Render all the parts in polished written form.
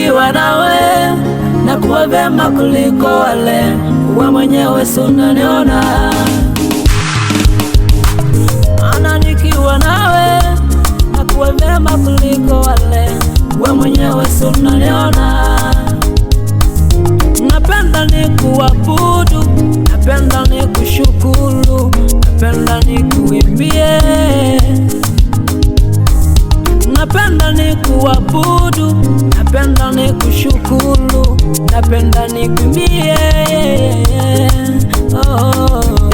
nikiwa nawe na kuwa vyema kuliko wale, wewe mwenyewe si unaniona. Ana nikiwa nawe na kuwa vyema kuliko wale, wewe mwenyewe si unaniona. Napenda nikuabudu, napenda nikushukuru, napenda nikuimbie. Napenda nikuabudu, napenda nikushukuru, napenda nikuimbie.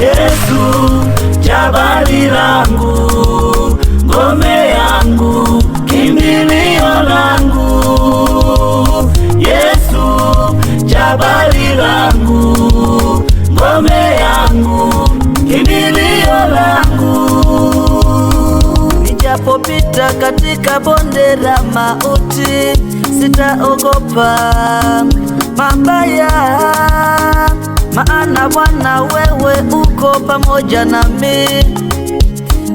Yesu jabali langu, ngome yangu, kimbilio langu. Yesu jabali langu, ngome yangu, kimbilio langu. Nijapopita katika bonde la mauti, sitaogopa mabaya, maana Bwana wewe uko pamoja nami.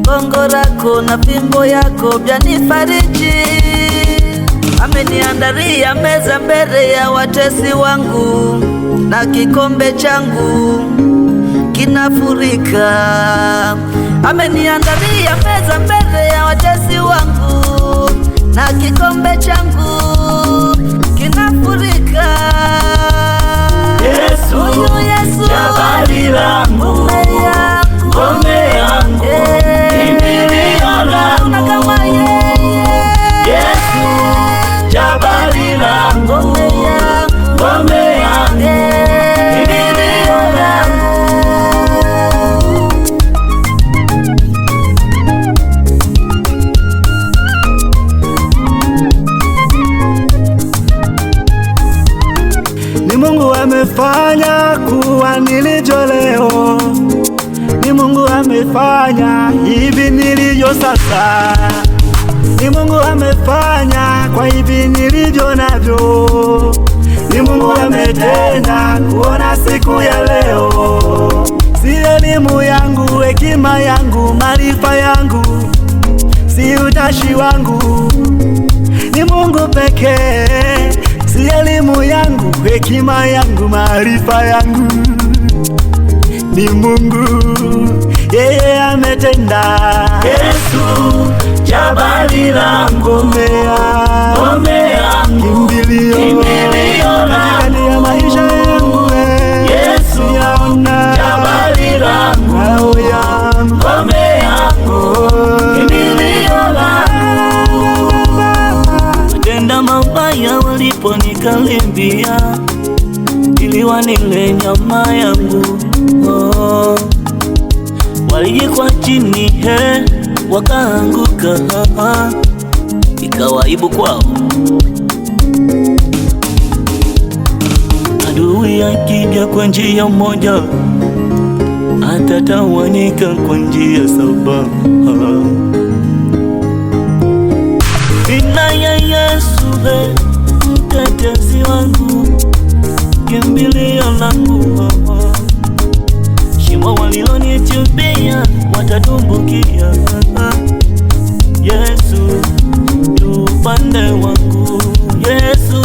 Gongo lako na fimbo yako vyanifariji. Ameniandalia meza mbele ya watesi wangu, na kikombe changu kinafurika. Ameniandalia meza mbele ya watesi wangu, na kikombe changu kinafurika. Yesu jabali langu, ngome yangu, kimbilio langu. Yesu jabali langu, ngome yangu, kimbilio langu. Ni Mungu amefanya kuwa nilivyo leo, ni Mungu amefanya hivi nilivyo sasa, ni Mungu amefanya kwa hivi nilivyo navyo, ni Mungu ametenda kuona siku ya leo. Si elimu yangu, hekima yangu, maarifa yangu, si utashi wangu, ni Mungu pekee. Si elimu yangu, hekima yangu, maarifa yangu, ni Mungu, yeye ametenda. Yesu jabali langu, ngome yangu, kimbilio langu. Ya maisha yangu, Yesu jabali langu, ngome yangu, kimbilio langu. Watenda mabaya waliponikarimbia, ili wanile nyama yangu, walijikwa chini, wakaanguka, ikawa aibu kwao. Adui akija kwa njia moja, atatawanyika kwa njia saba. Ninaye Yesu, mtetezi wangu, kimbilio langu. Shimo walilonichimbia watatumbukia. Yesu yu upande wangu. Yesu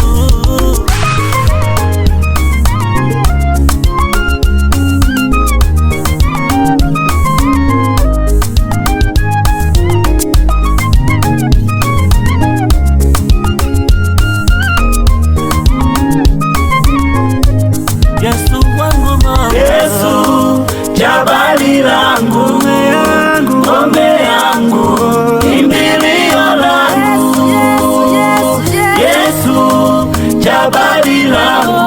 Yesu jabali langu, ngome yangu, kimbilio langu. Yesu jabali langu.